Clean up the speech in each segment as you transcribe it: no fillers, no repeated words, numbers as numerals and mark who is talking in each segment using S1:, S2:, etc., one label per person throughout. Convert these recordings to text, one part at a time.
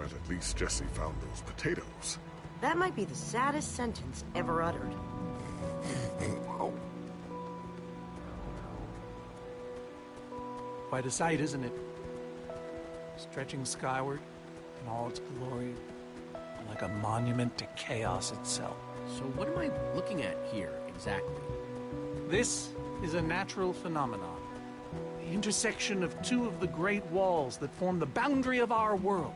S1: But at least Jesse found those potatoes.
S2: That might be the saddest sentence ever uttered.
S3: Quite a sight, isn't it? Stretching skyward in all its glory, like a monument to chaos itself.
S4: So what am I looking at here, exactly?
S3: This is a natural phenomenon. The intersection of two of the great walls that form the boundary of our world.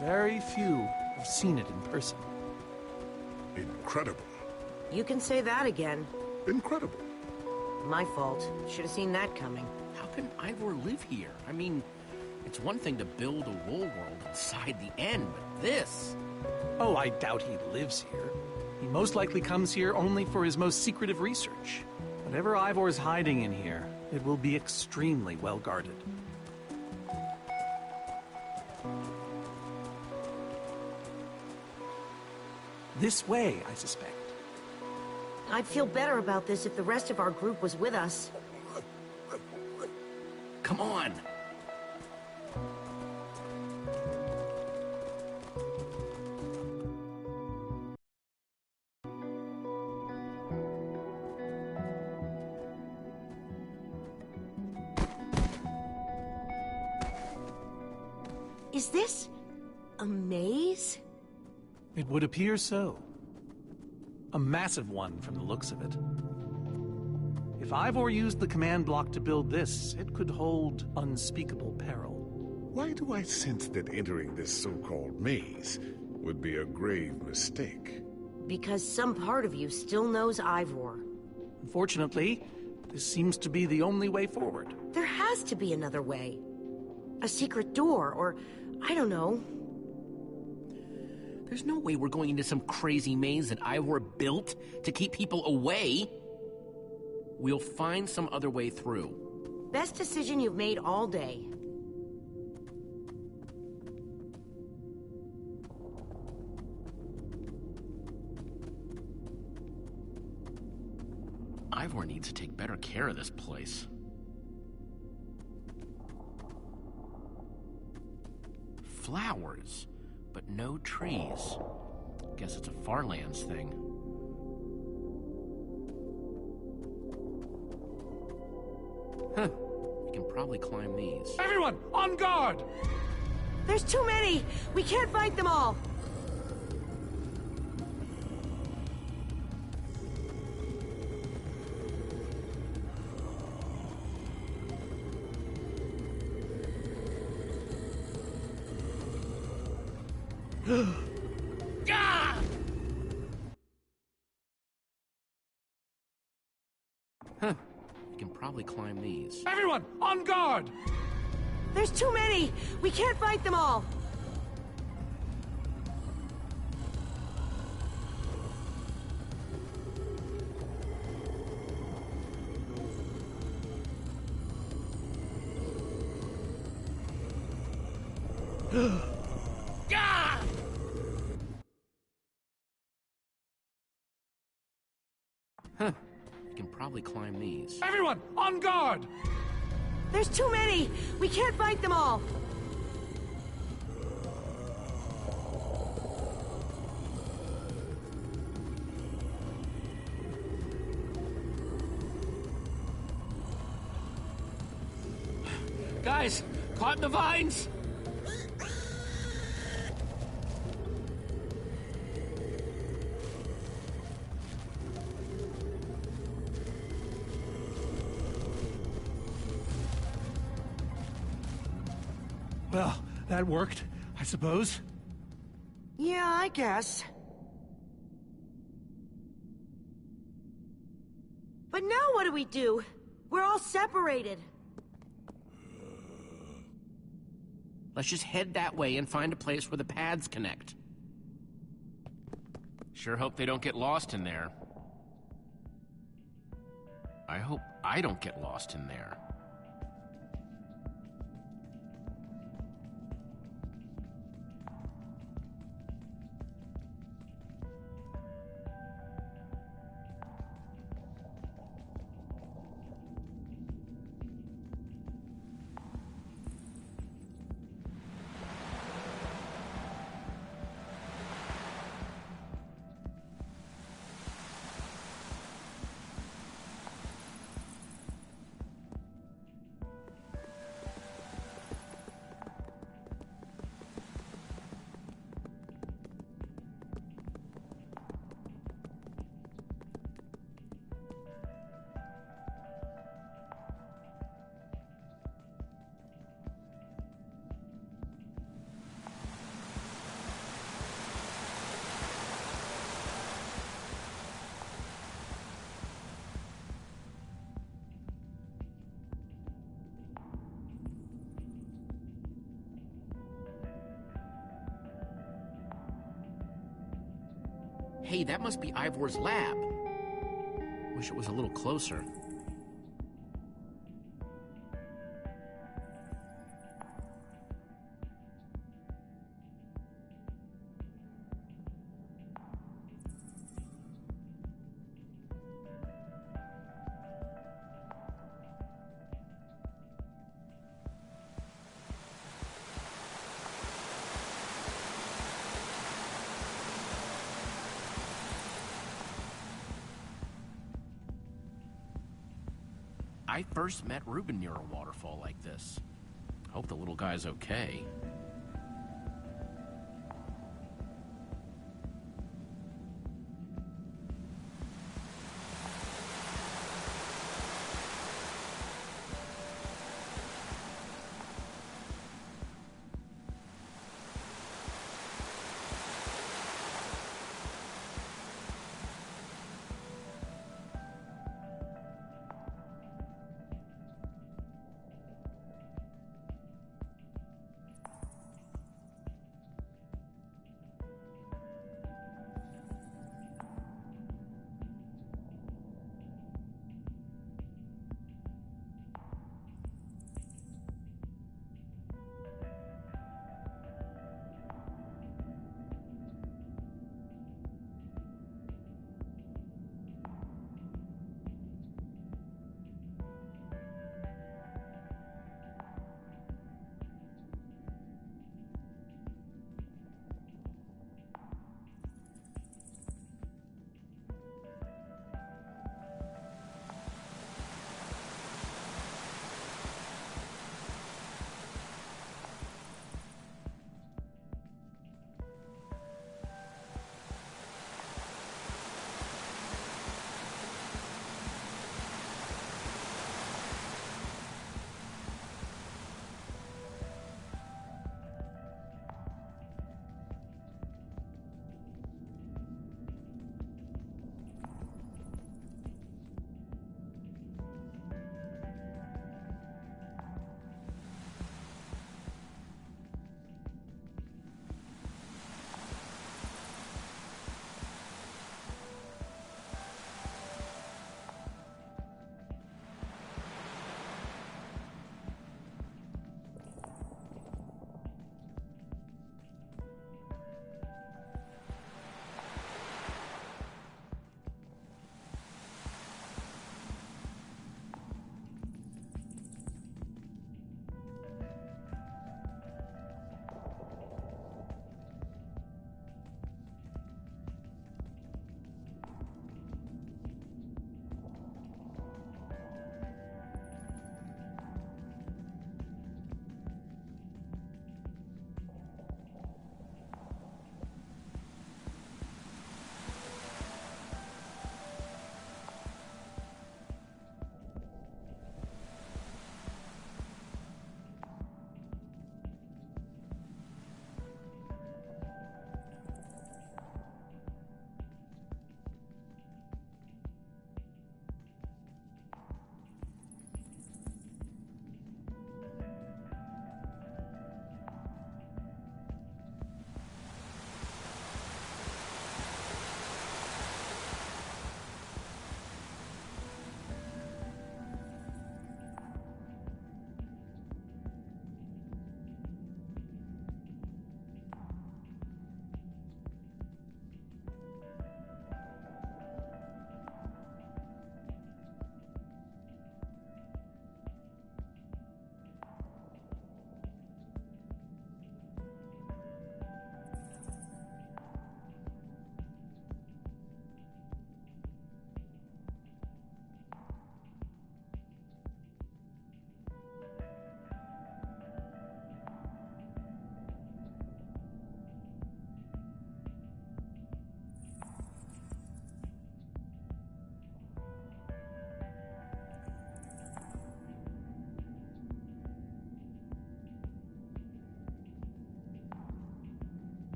S3: Very few have seen it in person.
S1: Incredible.
S2: You can say that again.
S1: Incredible.
S2: My fault. Should have seen that coming.
S4: How can Ivor live here? I mean, it's one thing to build a wool world inside the end, but this...
S3: Oh, I doubt he lives here. He most likely comes here only for his most secretive research. Whatever Ivor's hiding in here, it will be extremely well guarded. This way, I suspect.
S2: I'd feel better about this if the rest of our group was with us.
S4: Come on!
S2: Is this a maze?
S3: It would appear so. A massive one from the looks of it. If Ivor used the command block to build this, it could hold unspeakable peril.
S1: Why do I sense that entering this so-called maze would be a grave mistake?
S2: Because some part of you still knows Ivor.
S3: Unfortunately, this seems to be the only way forward.
S2: There has to be another way. A secret door, or I don't know.
S4: There's no way we're going into some crazy maze that Ivor built to keep people away. We'll find some other way through.
S2: Best decision you've made all day.
S4: Ivor needs to take better care of this place. Flowers, but no trees. Guess it's a Farlands thing. Huh. We can probably climb these.
S3: Everyone, on guard!
S2: There's too many! We can't fight them all!
S4: Ah! Huh. We can probably climb these.
S3: Everyone, on guard!
S2: There's too many! We can't fight them all!
S4: Ah! Huh. We can probably climb these.
S3: Everyone, on guard!
S2: There's too many! We can't fight them all!
S4: Guys, caught in the vines!
S3: Well, that worked, I suppose.
S2: Yeah, I guess. But now what do we do? We're all separated.
S4: Let's just head that way and find a place where the paths connect. Sure hope they don't get lost in there. I hope I don't get lost in there. Hey, that must be Ivor's lab. Wish it was a little closer. I first met Reuben near a waterfall like this. Hope the little guy's okay.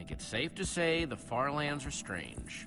S4: think it's safe to say the far lands are strange.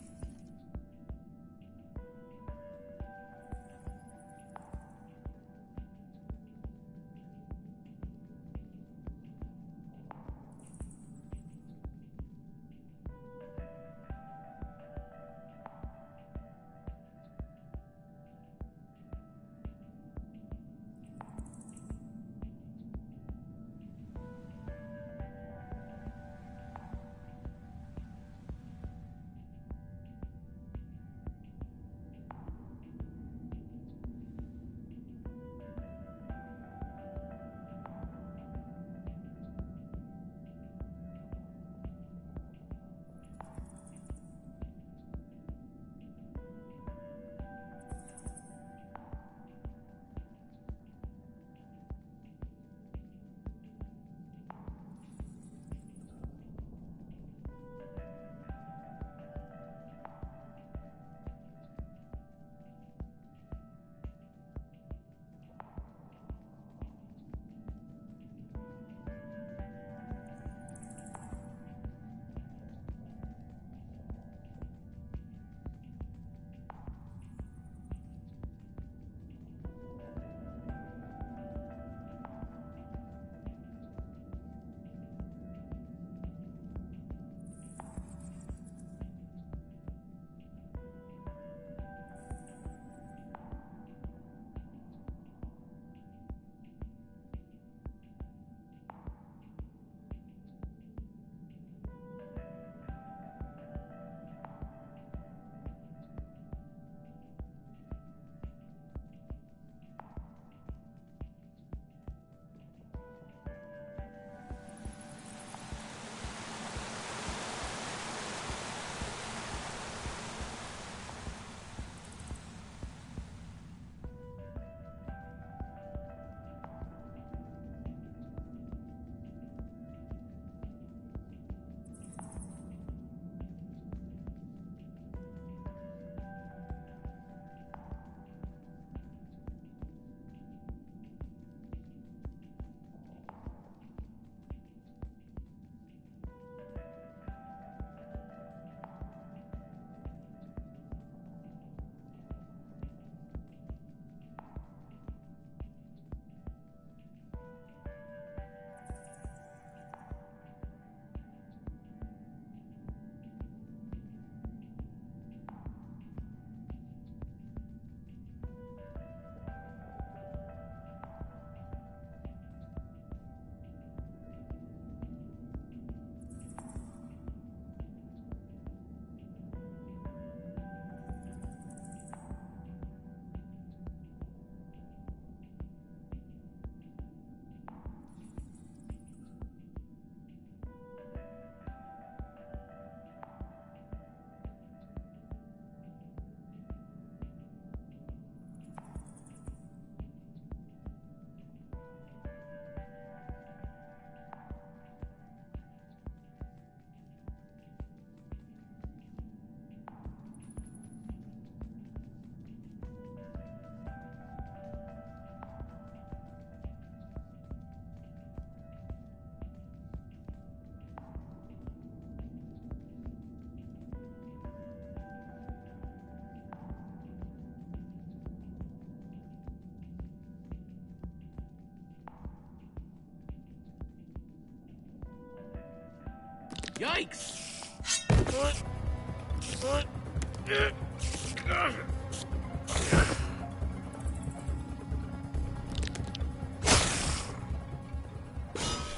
S4: Yikes!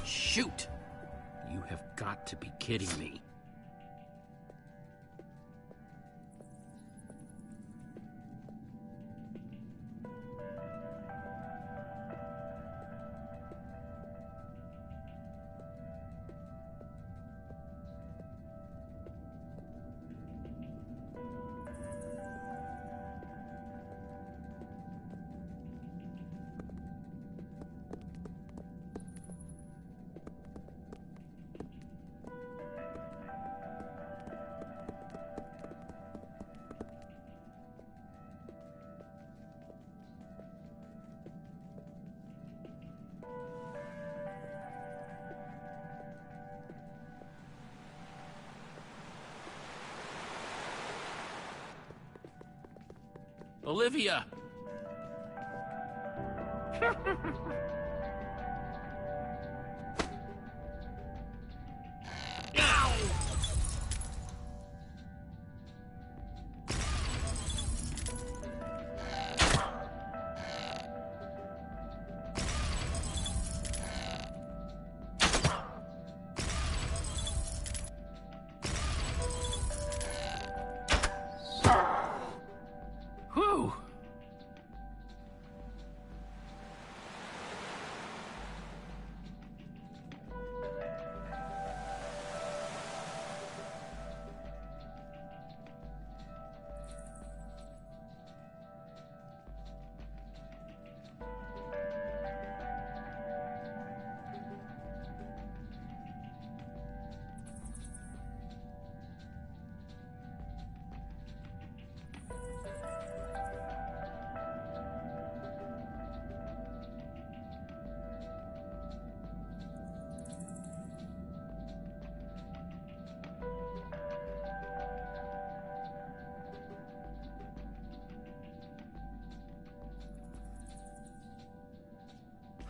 S4: Shoot! You have got to be kidding me. Olivia! Whew!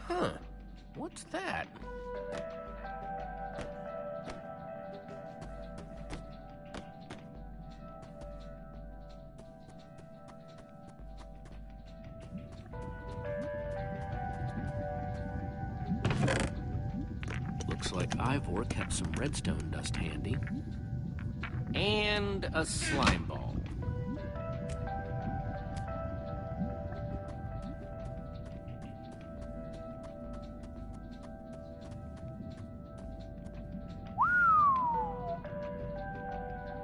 S4: Huh. What's that? Looks like Ivor kept some redstone dust handy. And a slime ball.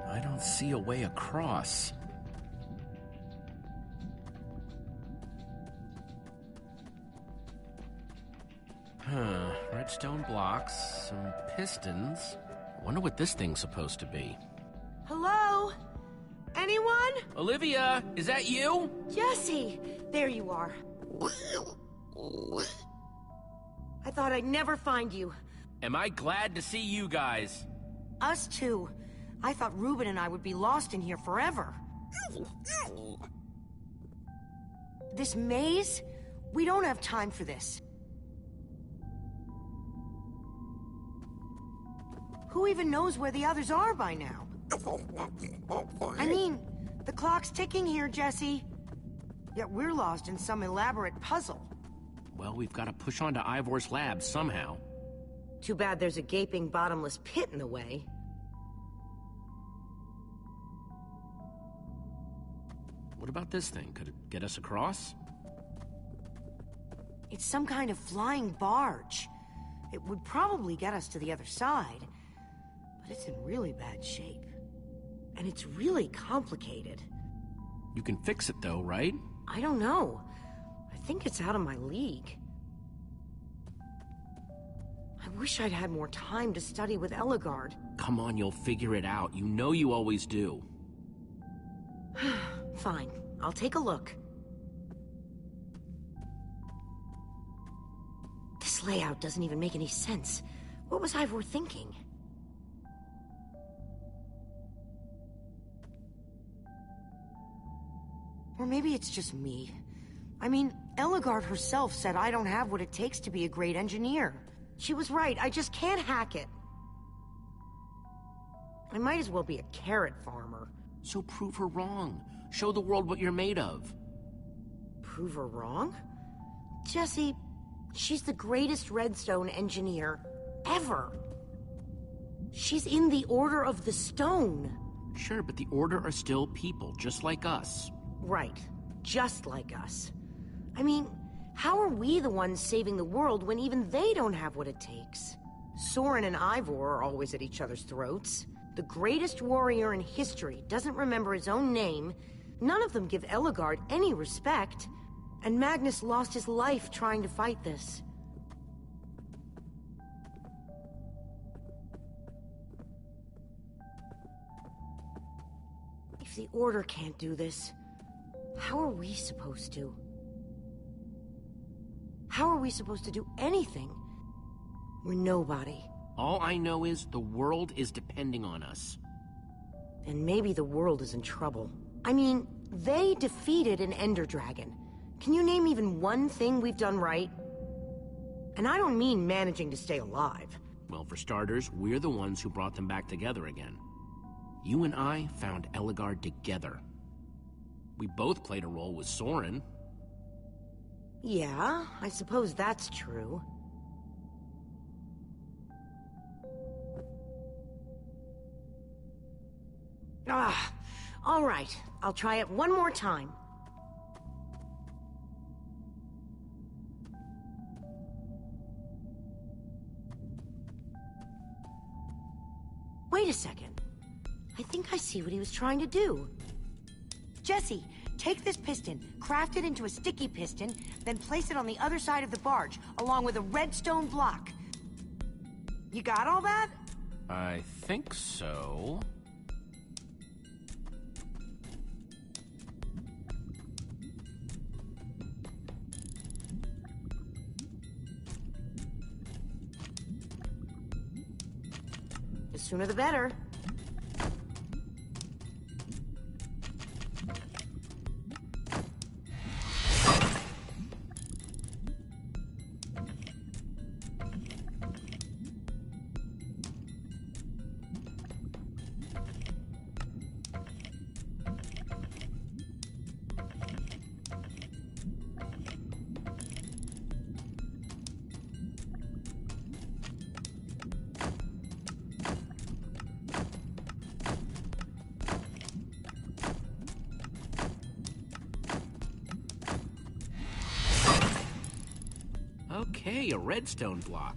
S4: I don't see a way across. Redstone blocks, some pistons. Wonder what this thing's supposed to be.
S2: Hello? Anyone?
S4: Olivia, is that you?
S2: Jesse! There you are. I thought I'd never find you.
S4: Am I glad to see you guys?
S2: Us too. I thought Reuben and I would be lost in here forever. This maze? We don't have time for this. Who even knows where the others are by now? I mean, the clock's ticking here, Jesse. Yet we're lost in some elaborate puzzle.
S4: Well, we've got to push on to Ivor's lab somehow.
S2: Too bad there's a gaping bottomless pit in the way.
S4: What about this thing? Could it get us across?
S2: It's some kind of flying barge. It would probably get us to the other side. But it's in really bad shape. And it's really complicated.
S4: You can fix it though, right?
S2: I don't know. I think it's out of my league. I wish I'd had more time to study with Ellegaard.
S4: Come on, you'll figure it out. You know you always do.
S2: Fine, I'll take a look. This layout doesn't even make any sense. What was Ivor thinking? Or maybe it's just me. I mean, Ellegaard herself said I don't have what it takes to be a great engineer. She was right, I just can't hack it. I might as well be a carrot farmer.
S4: So prove her wrong. Show the world what you're made of.
S2: Prove her wrong? Jesse, she's the greatest redstone engineer ever. She's in the Order of the Stone.
S4: Sure, but the Order are still people, just like us.
S2: Right, just like us. I mean, how are we the ones saving the world when even they don't have what it takes? Soren and Ivor are always at each other's throats. The greatest warrior in history doesn't remember his own name. None of them give Ellegaard any respect. And Magnus lost his life trying to fight this. If the Order can't do this, how are we supposed to? How are we supposed to do anything? We're nobody.
S4: All I know is the world is depending on us.
S2: And maybe the world is in trouble. I mean, They defeated an Ender Dragon. Can you name even one thing we've done right? And I don't mean managing to stay alive.
S4: Well, for starters, we're the ones who brought them back together again. You and I found Ellegaard together. We both played a role with Soren.
S2: Yeah, I suppose that's true. All right. I'll try it one more time. Wait a second. I think I see what he was trying to do. Jesse, take this piston, craft it into a sticky piston, then place it on the other side of the barge, along with a redstone block. You got all that?
S4: I think so.
S2: The sooner the better.
S4: Okay, a redstone block.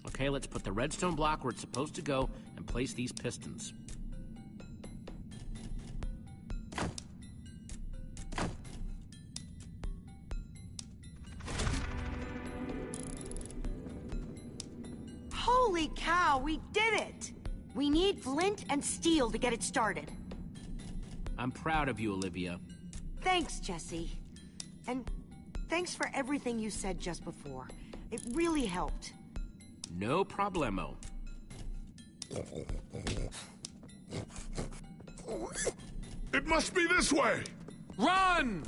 S4: Okay, let's put the redstone block where it's supposed to go and place these pistons.
S2: Holy cow, we did it! We need flint and steel to get it started.
S4: I'm proud of you, Olivia.
S2: Thanks, Jesse. And thanks for everything you said just before. It really helped.
S4: No problemo.
S1: It must be this way!
S3: Run!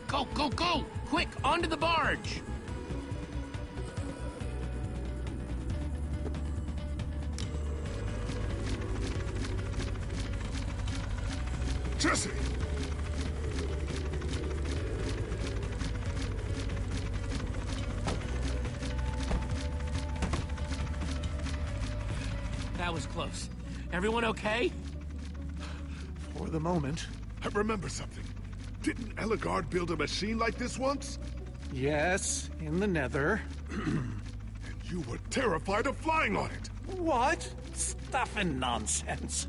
S4: Go, go, go! Quick, onto the barge!
S1: Jesse!
S4: That was close. Everyone okay?
S3: For the moment.
S1: I remember something. Didn't Ellegaard build a machine like this once?
S3: Yes, in the Nether.
S1: And you were terrified of flying on it.
S3: What? Stuff and nonsense.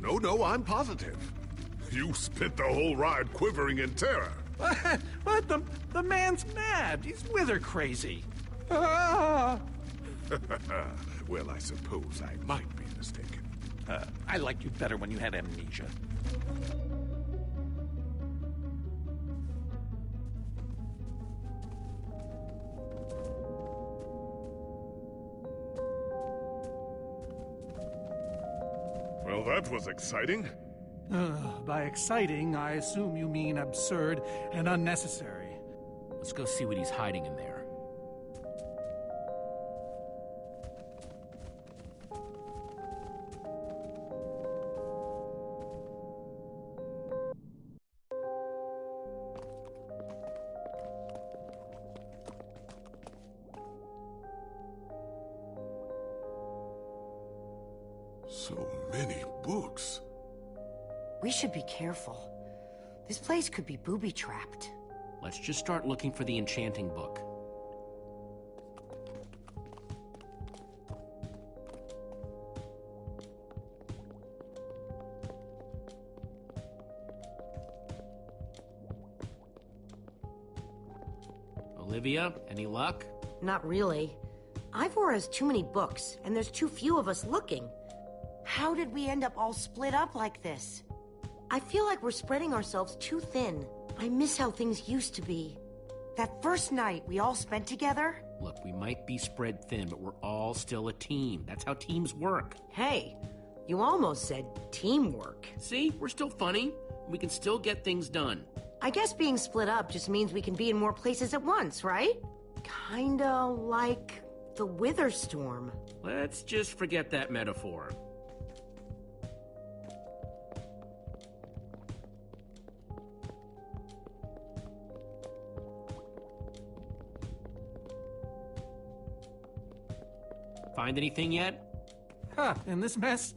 S1: No, I'm positive. You spent the whole ride quivering in terror.
S3: But the man's mad. He's wither crazy. Ah!
S1: Well, I suppose I might be mistaken.
S3: I liked you better when you had amnesia.
S1: Well, that was exciting.
S3: By exciting, I assume you mean absurd and unnecessary.
S4: Let's go see what he's hiding in there.
S1: So many books.
S2: We should be careful. This place could be booby-trapped.
S4: Let's just start looking for the enchanting book. Olivia, any luck?
S2: Not really. Ivor has too many books, and there's too few of us looking. How did we end up all split up like this? I feel like we're spreading ourselves too thin. I miss how things used to be. That first night we all spent together.
S4: Look, we might be spread thin, but we're all still a team. That's how teams work.
S2: Hey, you almost said teamwork.
S4: See? We're still funny. We can still get things done.
S2: I guess being split up just means we can be in more places at once, right? Kinda like the Wither Storm.
S4: Let's just forget that metaphor. Find anything yet?
S3: In this mess?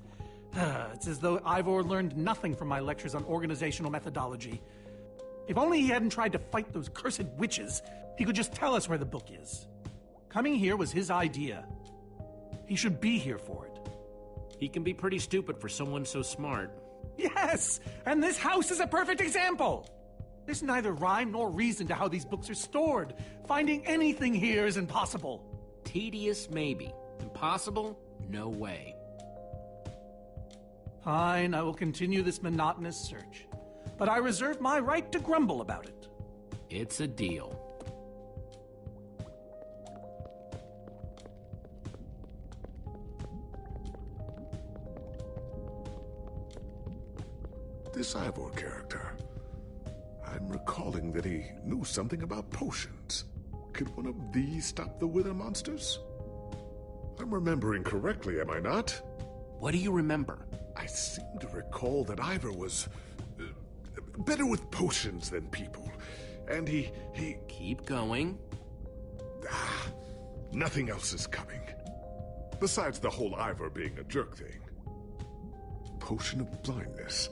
S3: It's as though Ivor learned nothing from my lectures on organizational methodology. If only he hadn't tried to fight those cursed witches, he could just tell us where the book is. Coming here was his idea. He should be here for it.
S4: He can be pretty stupid for someone so smart.
S3: Yes! And this house is a perfect example! There's neither rhyme nor reason to how these books are stored. Finding anything here is impossible.
S4: Tedious, maybe. Impossible? No way.
S3: Fine, I will continue this monotonous search. But I reserve my right to grumble about it.
S4: It's a deal.
S1: This Ivor character. I'm recalling that he knew something about potions. Could one of these stop the Wither monsters? I'm remembering correctly, am I not?
S4: What do you remember?
S1: I seem to recall that Ivor was better with potions than people. And he...
S4: Keep going.
S1: Nothing else is coming. Besides the whole Ivor being a jerk thing. Potion of blindness,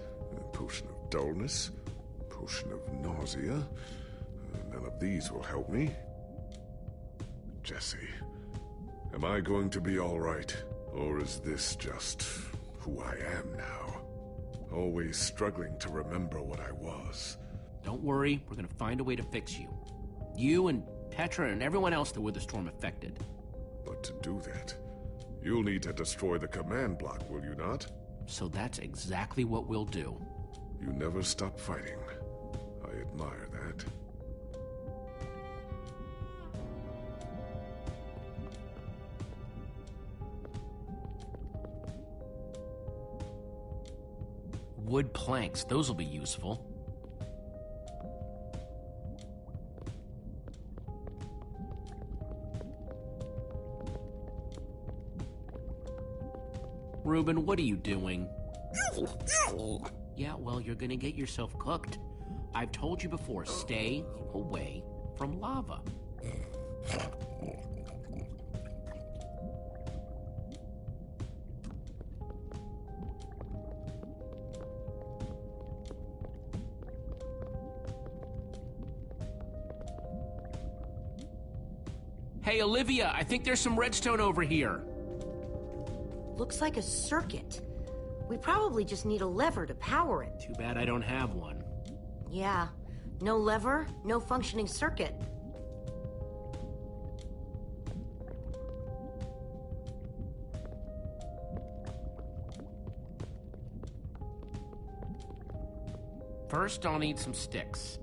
S1: potion of dullness, potion of nausea. None of these will help me. Jesse, am I going to be all right? Or is this just who I am now? Always struggling to remember what I was.
S4: Don't worry, we're gonna find a way to fix you. You and Petra and everyone else that Witherstorm affected.
S1: But to do that, you'll need to destroy the command block, will you not?
S4: So that's exactly what we'll do.
S1: You never stop fighting. I admire that.
S4: Wood planks, those will be useful. Reuben, what are you doing? Yeah, well, you're gonna get yourself cooked. I've told you before, stay away from lava. Hey, Olivia, I think there's some redstone over here.
S2: Looks like a circuit. We probably just need a lever to power it.
S4: Too bad I don't have one.
S2: Yeah. No lever, no functioning circuit.
S4: First, I'll need some sticks.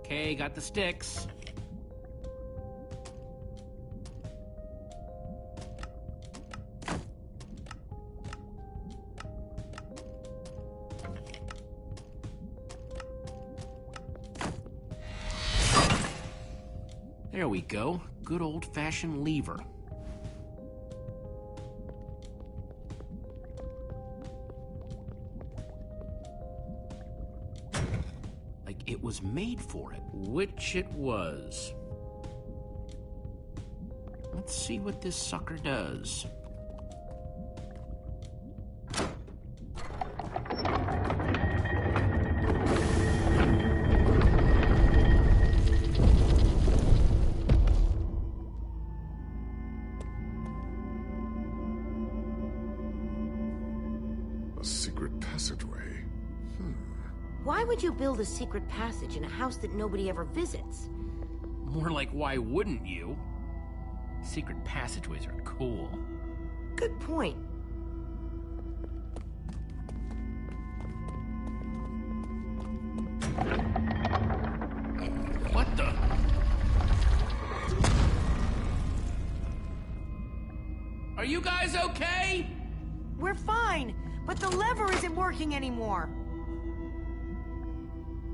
S4: Okay, got the sticks. There we go. Good old-fashioned lever. Like it was made for it, which it was. Let's see what this sucker does.
S1: A secret passageway.
S2: Why would you build a secret passage in a house that nobody ever visits?
S4: More like, why wouldn't you? Secret passageways are cool.
S2: Good point.
S4: What the? Are you guys okay?
S2: We're fine, but the lever isn't working anymore.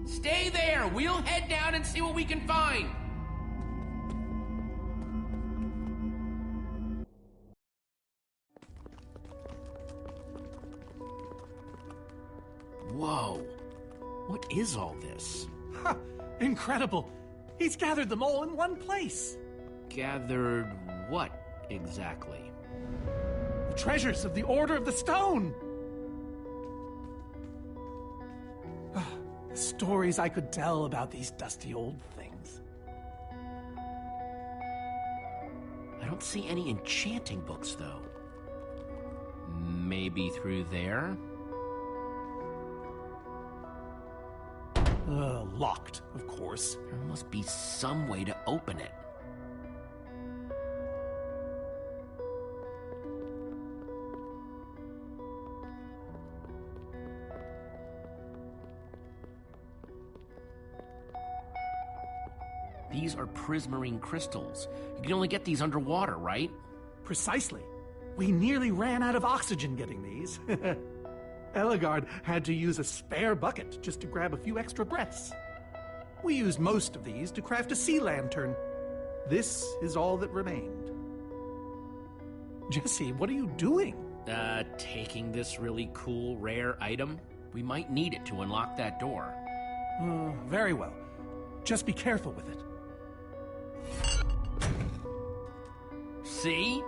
S4: Stay there. We'll head down and see what we can find. Whoa. What is all this?
S3: Ha! Incredible! He's gathered them all in one place.
S4: Gathered what exactly?
S3: The treasures of the Order of the Stone! The stories I could tell about these dusty old things.
S4: I don't see any enchanting books, though. Maybe through there?
S3: Locked, of course.
S4: There must be some way to open it. These are prismarine crystals. You can only get these underwater, right?
S3: Precisely. We nearly ran out of oxygen getting these. Ellegaard had to use a spare bucket just to grab a few extra breaths. We used most of these to craft a sea lantern. This is all that remained. Jesse, what are you doing?
S4: Taking this really cool, rare item. We might need it to unlock that door.
S3: Very well. Just be careful with it.
S4: See?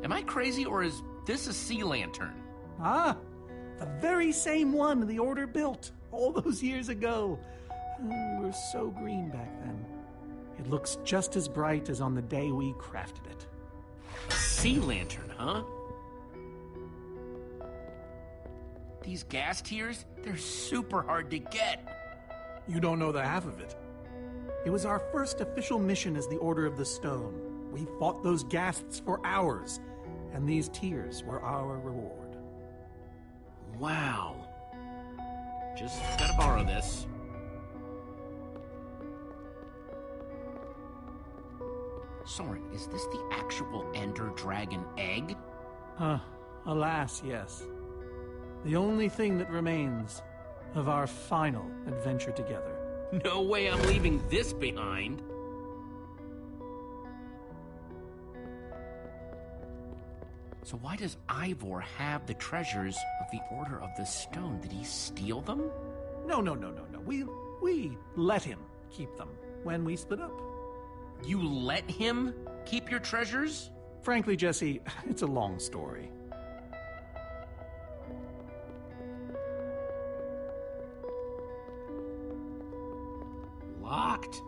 S4: Am I crazy, or is this a sea lantern?
S3: Ah, the very same one the Order built all those years ago. We were so green back then. It looks just as bright as on the day we crafted it.
S4: A sea lantern, huh? These gas tiers, they're super hard to get.
S3: You don't know the half of it. It was our first official mission as the Order of the Stone. We fought those ghasts for hours, and these tears were our reward.
S4: Wow. Just gotta borrow this. Soren, is this the actual Ender Dragon egg?
S3: Alas, yes. The only thing that remains of our final adventure together.
S4: No way I'm leaving this behind. So why does Ivor have the treasures of the Order of the Stone? Did he steal them?
S3: No. We let him keep them when we split up.
S4: You let him keep your treasures?
S3: Frankly, Jesse, it's a long story.
S4: Locked.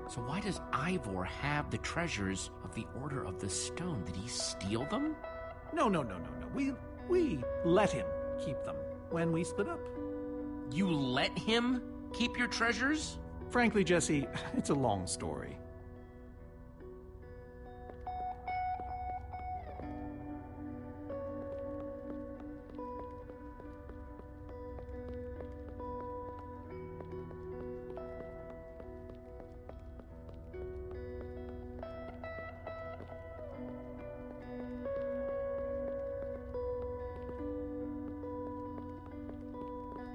S4: So why does Ivor have the treasures of the Order of the Stone? Did he steal them?
S3: No. We let him keep them when we split up.
S4: You let him keep your treasures?
S3: Frankly, Jesse, it's a long story.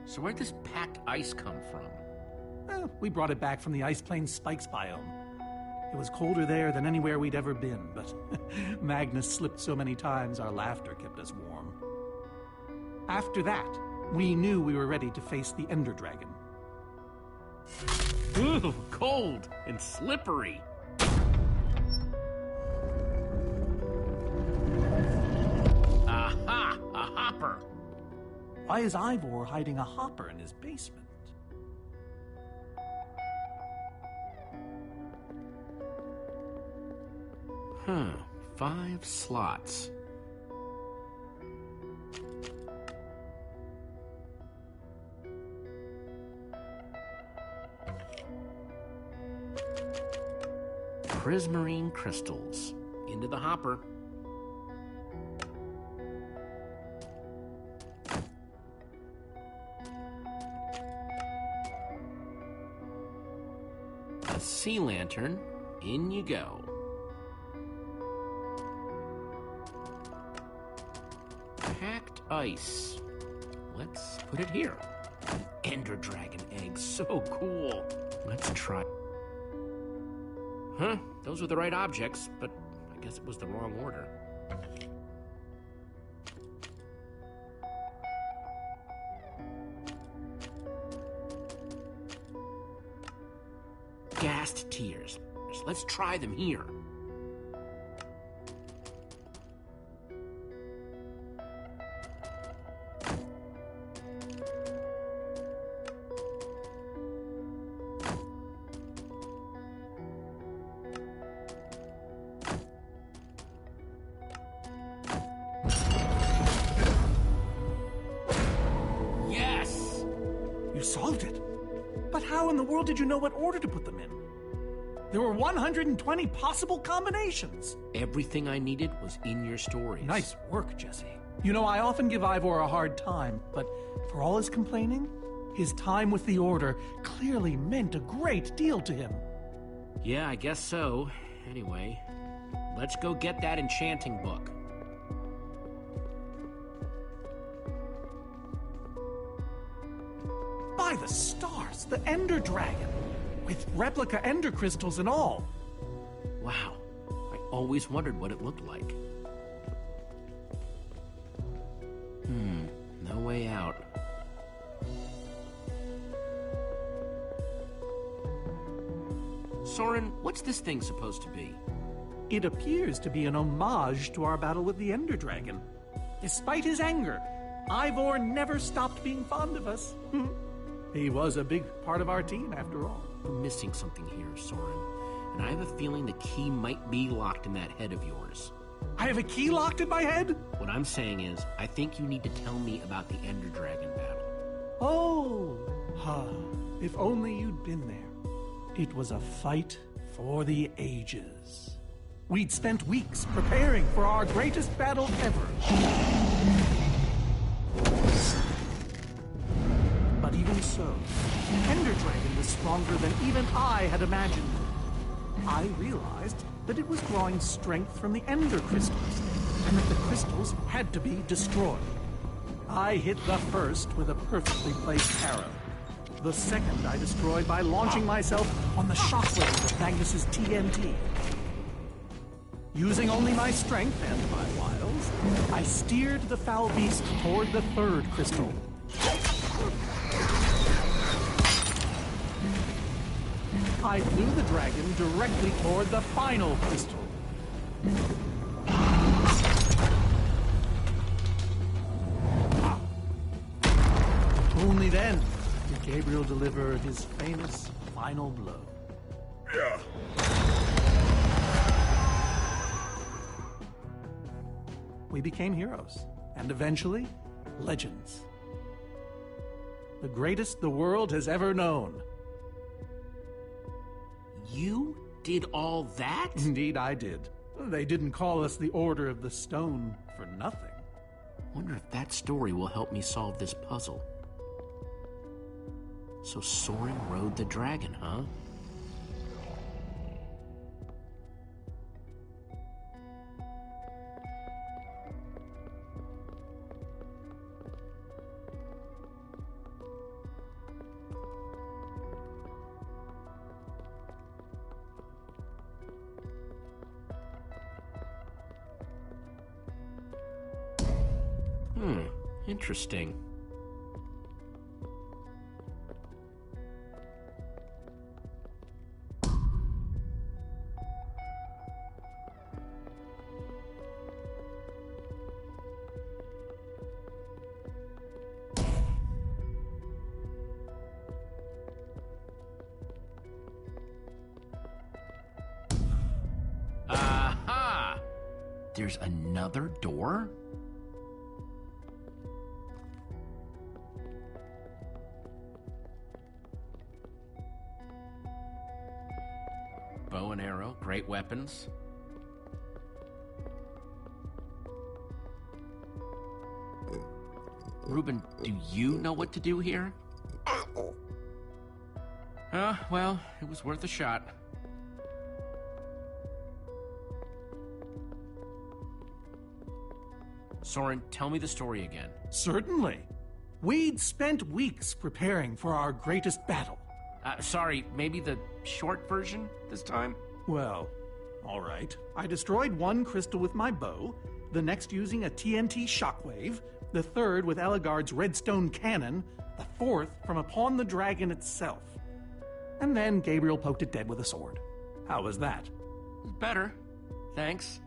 S4: So where'd this packed ice come from?
S3: Well, we brought it back from the Ice Plains Spikes biome. It was colder there than anywhere we'd ever been, but Magnus slipped so many times our laughter kept us warm. After that, we knew we were ready to face the Ender Dragon.
S4: Ooh, cold and slippery.
S3: Why is Ivor hiding a hopper in his basement?
S4: Huh. 5 slots. Prismarine crystals. Into the hopper. A sea lantern. In you go. Packed ice. Let's put it here. Ender dragon egg. So cool. Let's try. Huh? Those were the right objects, but I guess it was the wrong order. Gassed tears. Let's try them here. Yes!
S3: You solved it. But how in the world did you know what order to put them in? There were 120 possible combinations.
S4: Everything I needed was in your stories.
S3: Nice work, Jesse. You know, I often give Ivor a hard time, but for all his complaining, his time with the Order clearly meant a great deal to him.
S4: Yeah, I guess so. Anyway, let's go get that enchanting book.
S3: By the stars, the Ender Dragon, with replica Ender crystals and all.
S4: Wow, I always wondered what it looked like. No way out. Soren, what's this thing supposed to be?
S3: It appears to be an homage to our battle with the Ender Dragon. Despite his anger, Ivor never stopped being fond of us. He was a big part of our team, after all.
S4: We're missing something here, Soren. And I have a feeling the key might be locked in that head of yours.
S3: I have a key locked in my head?
S4: What I'm saying is, I think you need to tell me about the Ender Dragon battle.
S3: Oh, if only you'd been there. It was a fight for the ages. We'd spent weeks preparing for our greatest battle ever. But even so, the Ender Dragon was stronger than even I had imagined. I realized that it was drawing strength from the Ender crystals, and that the crystals had to be destroyed. I hit the first with a perfectly placed arrow. The second I destroyed by launching myself on the shockwave of Magnus's TNT. Using only my strength and my wiles, I steered the foul beast toward the third crystal. I flew the dragon directly toward the final crystal. Only then did Gabriel deliver his famous final blow.
S1: Yeah.
S3: We became heroes, and eventually, legends. The greatest the world has ever known.
S4: You did all that?
S3: Indeed, I did. They didn't call us the Order of the Stone for nothing.
S4: Wonder if that story will help me solve this puzzle. So Soren rode the dragon, huh? Interesting. There's another door? Bow and arrow, great weapons. Reuben, do you know what to do here? Well, it was worth a shot. Soren, tell me the story again.
S3: Certainly. We'd spent weeks preparing for our greatest battle.
S4: Sorry, maybe the short version this time?
S3: Well, all right. I destroyed one crystal with my bow, the next using a TNT shockwave, the third with Ellegaard's redstone cannon, the fourth from upon the dragon itself. And then Gabriel poked it dead with a sword. How was that?
S4: Better. Thanks.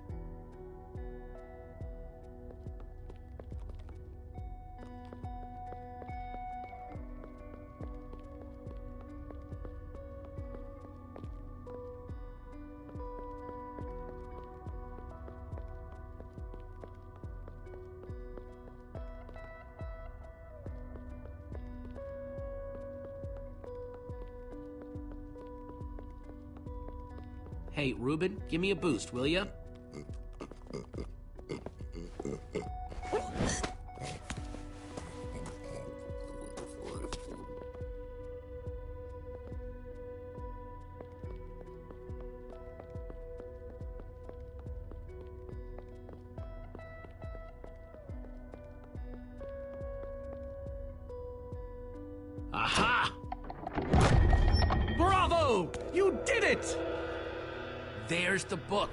S4: Hey, Reuben, give me a boost, will ya? Aha!
S3: Bravo! You did it!
S4: There's the book.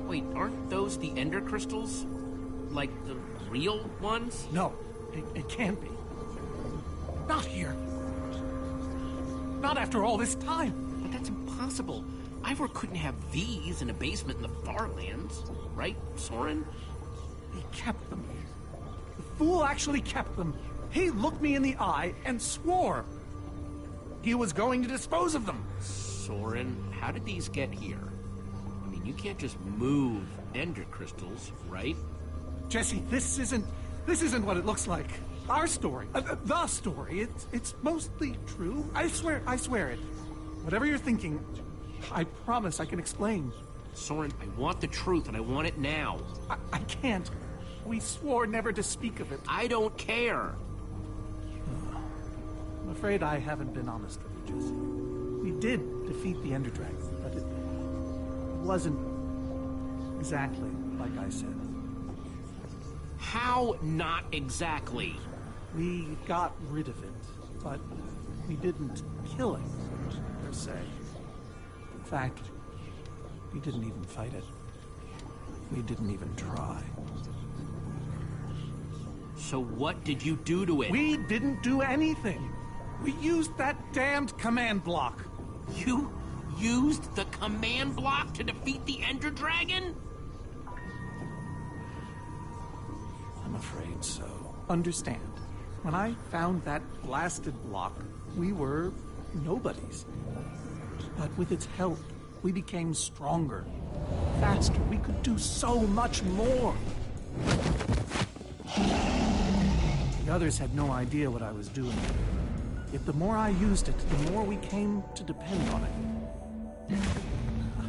S4: Wait, aren't those the Ender crystals? Like the real ones?
S3: No, it can't be. Not here. Not after all this time.
S4: But that's impossible. Ivor couldn't have these in a basement in the Farlands, right, Soren?
S3: He kept them. The fool actually kept them. He looked me in the eye and swore he was going to dispose of them.
S4: Soren, how did these get here? I mean, you can't just move Ender crystals, right?
S3: Jesse, this isn't what it looks like. Our story, the story, it's mostly true. I swear it. Whatever you're thinking, I promise I can explain.
S4: Soren, I want the truth, and I want it now.
S3: I can't. We swore never to speak of it.
S4: I don't care.
S3: I'm afraid I haven't been honest with you, Jesse. We did defeat the Ender Dragon, but it wasn't exactly like I said.
S4: How not exactly?
S3: We got rid of it, but we didn't kill it, per se. In fact, we didn't even fight it. We didn't even try.
S4: So what did you do to it?
S3: We didn't do anything. We used that damned command block.
S4: You used the command block to defeat the Ender Dragon?
S3: I'm afraid so. Understand, when I found that blasted block, we were nobodies. But with its help, we became stronger, faster. We could do so much more. The others had no idea what I was doing. Yet the more I used it, the more we came to depend on it.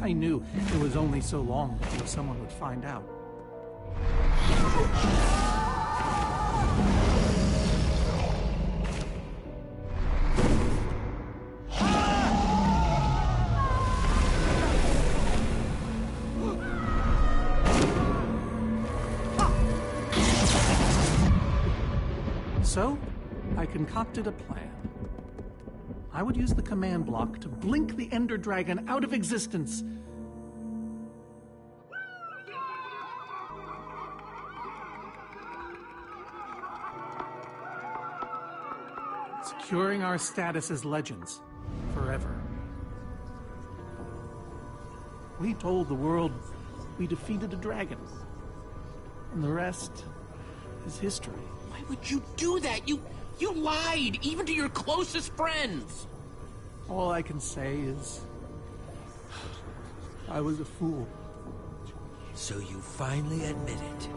S3: I knew it was only so long before someone would find out. So, I concocted a plan. I would use the command block to blink the Ender Dragon out of existence. Securing our status as legends forever. We told the world we defeated a dragon. And the rest is history.
S4: Why would you do that? You lied, even to your closest friends!
S3: All I can say is... I was a fool.
S5: So you finally admit it.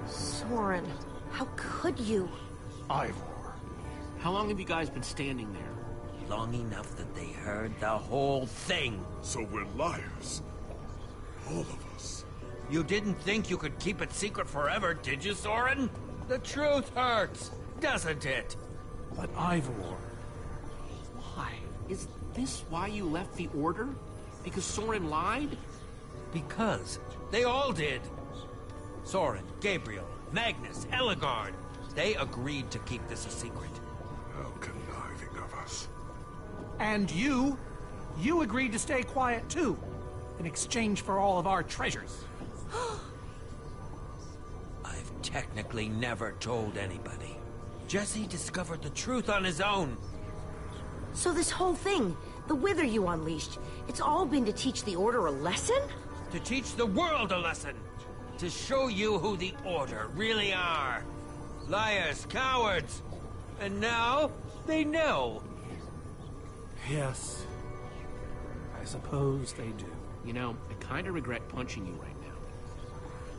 S2: Soren, how could you?
S3: Ivor.
S4: How long have you guys been standing there?
S5: Long enough that they heard the whole thing.
S1: So we're liars. All of us.
S5: You didn't think you could keep it secret forever, did you, Soren? The truth hurts, doesn't it?
S3: But Ivor... Why?
S4: Is this why you left the Order? Because Soren lied?
S5: Because they all did. Soren, Gabriel, Magnus, Ellegaard. They agreed to keep this a secret.
S1: How conniving of us.
S3: And you agreed to stay quiet too, in exchange for all of our treasures.
S5: I've technically never told anybody. Jesse discovered the truth on his own.
S2: So this whole thing, the Wither you unleashed, it's all been to teach the Order a lesson?
S5: To teach the world a lesson. To show you who the Order really are. Liars, cowards. And now, they know.
S3: Yes. I suppose they do.
S4: You know, I kinda regret punching you right now.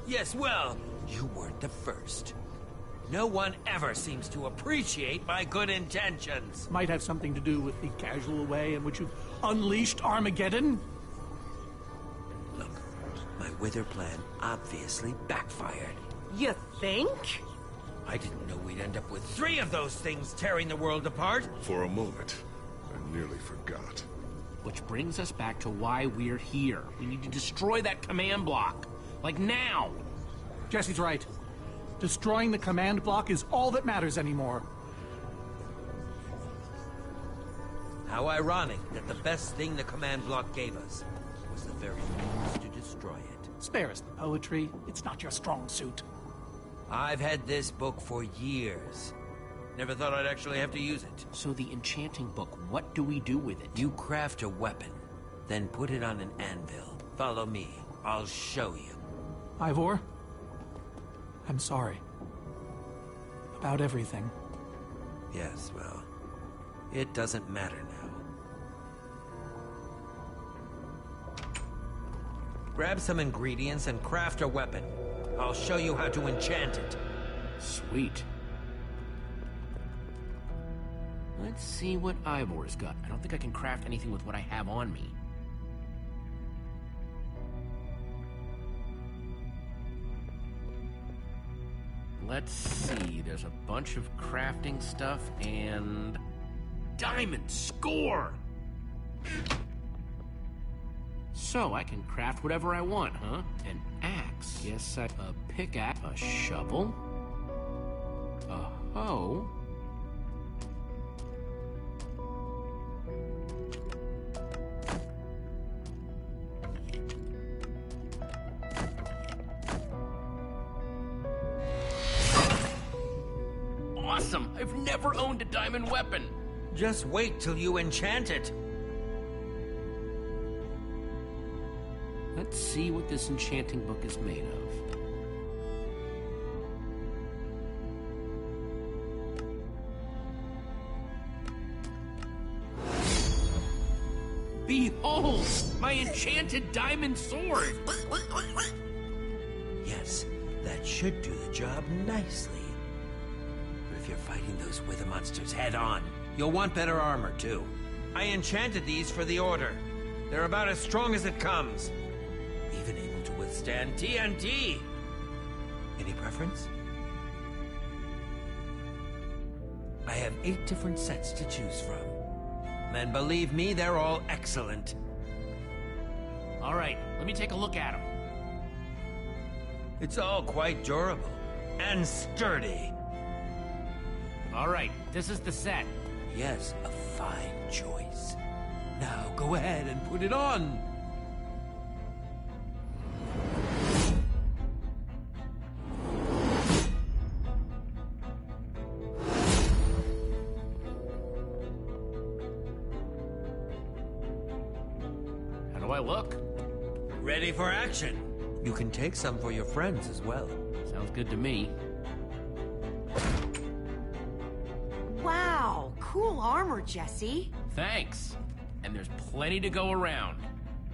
S5: Yes, well, you weren't the first. No one ever seems to appreciate my good intentions.
S3: Might have something to do with the casual way in which you've unleashed Armageddon.
S5: Look, my Wither plan obviously backfired.
S2: You think?
S5: I didn't know we'd end up with 3 of those things tearing the world apart.
S1: For a moment, I nearly forgot.
S4: Which brings us back to why we're here. We need to destroy that command block. Like now!
S3: Jesse's right. Destroying the command block is all that matters anymore.
S5: How ironic that the best thing the command block gave us was the very means to destroy it.
S3: Spare us the poetry. It's not your strong suit.
S5: I've had this book for years. Never thought I'd actually have to use it.
S4: So the enchanting book, what do we do with it?
S5: You craft a weapon, then put it on an anvil. Follow me. I'll show you.
S3: Ivor, I'm sorry. About everything.
S5: Yes, well, it doesn't matter now. Grab some ingredients and craft a weapon. I'll show you how to enchant it.
S4: Sweet. Let's see what Ivor's got. I don't think I can craft anything with what I have on me. Let's see, there's a bunch of crafting stuff and... Diamond! Score! So, I can craft whatever I want, huh? An axe. Yes, a pickaxe. A shovel. A hoe. Awesome! I've never owned a diamond weapon!
S5: Just wait till you enchant it.
S4: Let's see what this enchanting book is made of. Behold! My enchanted diamond sword!
S5: Yes, that should do the job nicely. But if you're fighting those Wither monsters head-on, you'll want better armor, too. I enchanted these for the Order. They're about as strong as it comes. Even able to withstand TNT. Any preference? I have 8 different sets to choose from. And believe me, they're all excellent.
S4: Alright, let me take a look at them.
S5: It's all quite durable and sturdy.
S4: Alright, this is the set.
S5: Yes, a fine choice. Now go ahead and put it on.
S4: How do I look?
S5: Ready for action. You can take some for your friends as well.
S4: Sounds good to me.
S2: armor, Jesse.
S4: Thanks. And there's plenty to go around.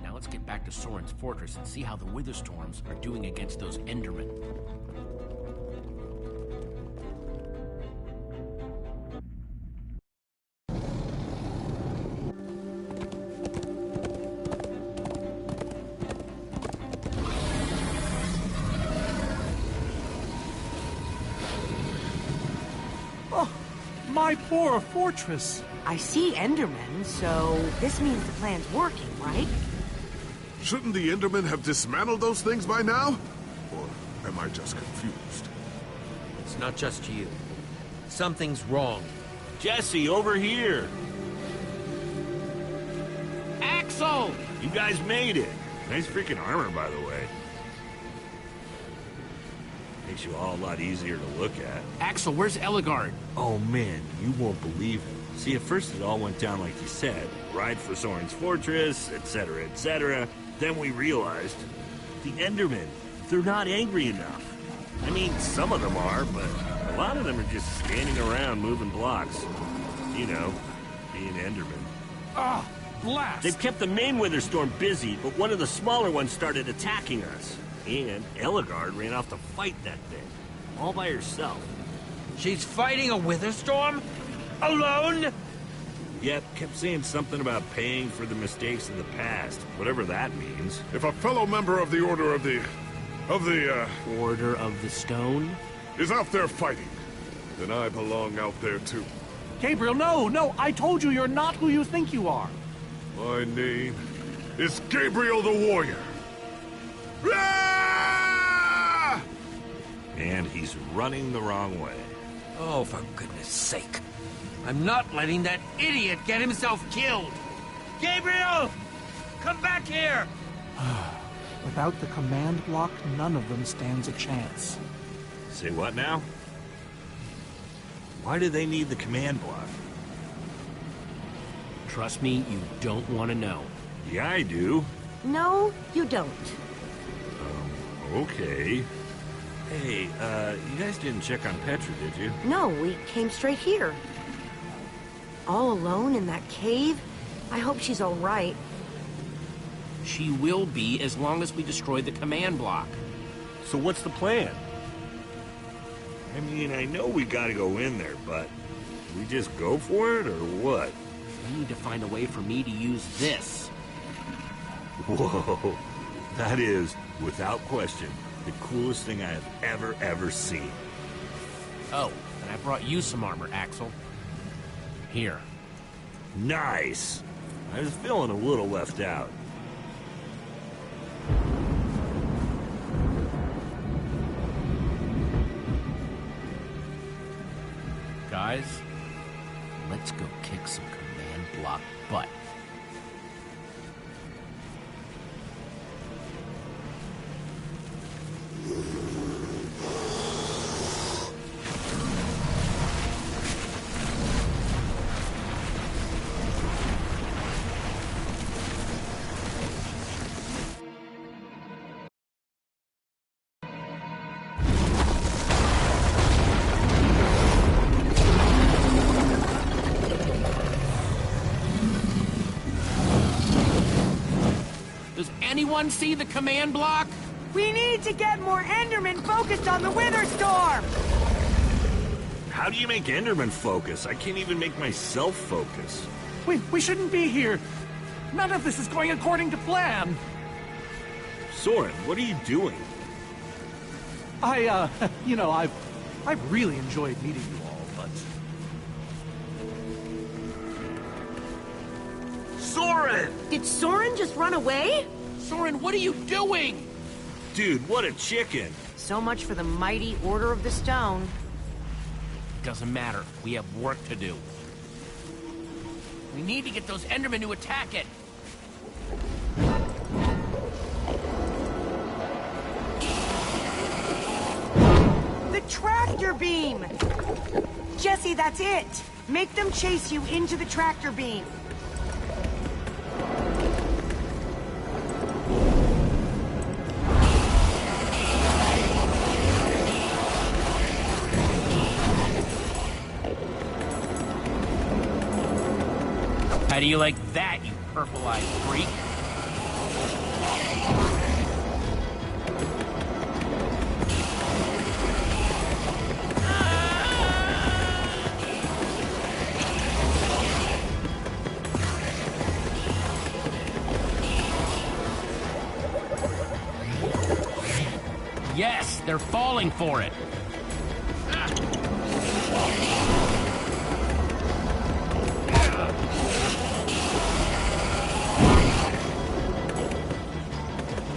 S4: Now let's get back to Soren's fortress and see how the Witherstorms are doing against those Endermen.
S3: My poor fortress.
S2: I see Endermen, so this means the plan's working, right?
S1: Shouldn't the Endermen have dismantled those things by now? Or am I just confused?
S5: It's not just you. Something's wrong.
S6: Jesse, over here!
S4: Axel!
S6: You guys made it! Nice freaking armor, by the way. Makes you all a lot easier to look at.
S4: Axel, where's Ellegaard?
S6: Oh man, you won't believe it. See, at first it all went down like you said. Ride for Soren's fortress, etc., etc. Then we realized the Endermen, they're not angry enough. I mean, some of them are, but a lot of them are just standing around moving blocks. You know, being Endermen.
S3: Ah, blast!
S6: They've kept the main Witherstorm busy, but one of the smaller ones started attacking us. And Ellegaard ran off to fight that thing, all by herself.
S5: She's fighting a Witherstorm? Alone?
S6: Yep, kept saying something about paying for the mistakes of the past, whatever that means.
S1: If a fellow member of the Order of the
S4: Order of the Stone?
S1: is out there fighting, then I belong out there too.
S3: Gabriel, no! I told you you're not who you think you are.
S1: My name is Gabriel the Warrior. Ah!
S6: And he's running the wrong way.
S5: Oh, for goodness sake. I'm not letting that idiot get himself killed. Gabriel! Come back here!
S3: Without the command block, none of them stands a chance.
S6: Say what now? Why do they need the command block?
S4: Trust me, you don't want to know.
S6: Yeah, I do.
S2: No, you don't.
S6: Okay. Hey, you guys didn't check on Petra, did you?
S2: No, we came straight here. All alone in that cave? I hope she's all right.
S4: She will be as long as we destroy the command block.
S6: So what's the plan? I mean, I know we gotta go in there, but we just go for it, or what?
S4: We need to find a way for me to use this.
S6: Whoa. That is, without question, the coolest thing I have ever seen.
S4: Oh, and I brought you some armor, Axel. Here.
S6: Nice! I was feeling a little left out.
S4: Guys, let's go kick some command block butt. Does anyone see the command block?
S2: We need to get more Endermen focused on the Witherstorm!
S6: How do you make Enderman focus? I can't even make myself focus.
S3: We shouldn't be here. None of this is going according to plan.
S6: Soren, what are you doing?
S3: I've really enjoyed meeting you all, but...
S6: Soren!
S2: Did Soren just run away?
S4: Soren, what are you doing?
S6: Dude, what a chicken!
S2: So much for the mighty Order of the Stone.
S4: Doesn't matter. We have work to do. We need to get those Endermen to attack it.
S2: The tractor beam! Jesse, that's it! Make them chase you into the tractor beam.
S4: How do you like that, you purple-eyed freak? Yes, they're falling for it.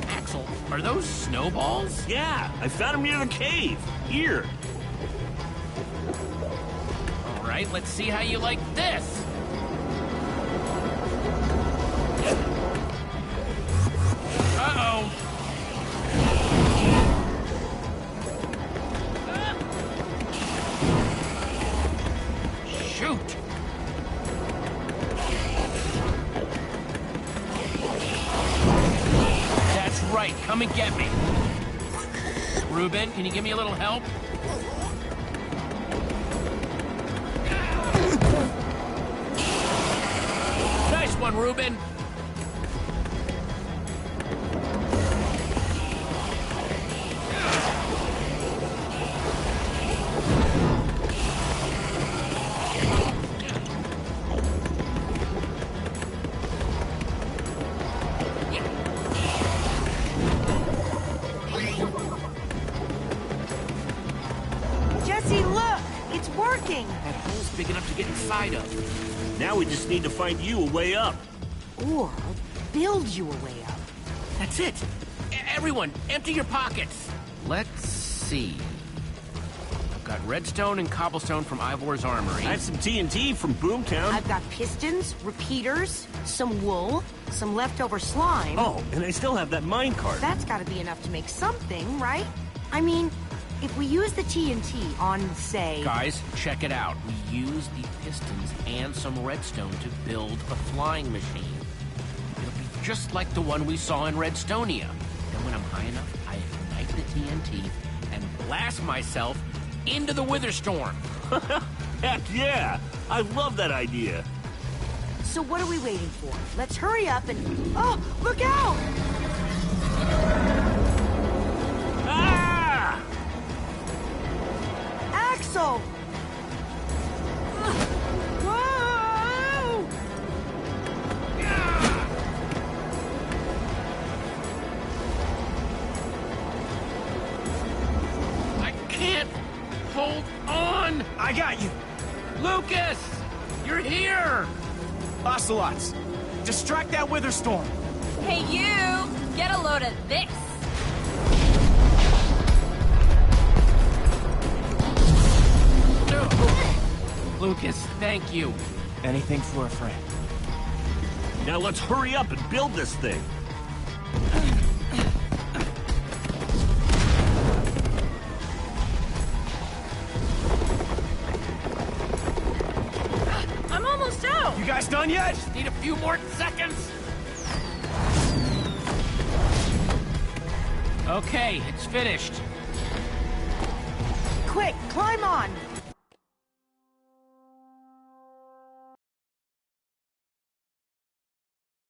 S4: Axel, are those snowballs?
S6: Yeah, I found them near the cave. Here.
S4: All right, let's see how you like this. Uh-oh. Shoot! That's right, come and get me. Reuben, can you give me a little help? Nice one, Reuben.
S2: Jesse, look! It's working!
S4: That hole's big enough to get inside of.
S6: Now we just need to find you a way up.
S2: Or build you a way up.
S4: That's it. Everyone, empty your pockets. Let's see. I've got redstone and cobblestone from Ivor's armory.
S6: I have some TNT from Boomtown.
S2: I've got pistons, repeaters, some wool, some leftover slime.
S6: Oh, and I still have that minecart.
S2: That's gotta be enough to make something, right? I mean, if we use the TNT on, say...
S4: Guys, check it out. We use the pistons and some redstone to build a flying machine. It'll be just like the one we saw in Redstonia. Then when I'm high enough, I ignite the TNT and blast myself into the Witherstorm.
S6: Heck yeah! I love that idea.
S2: So what are we waiting for? Let's hurry up and... Oh, look out!
S6: Ah!
S2: Axel! Whoa!
S4: I can't hold on!
S7: I got you!
S4: Lucas! You're here!
S7: Ocelots! Distract that Witherstorm!
S8: Hey, you! Get a load of this!
S4: Lucas, thank you.
S7: Anything for a friend.
S6: Now let's hurry up and build this thing.
S8: I'm almost out!
S7: You guys done yet?
S4: Need a few more seconds. Okay, it's finished.
S2: Quick, climb on!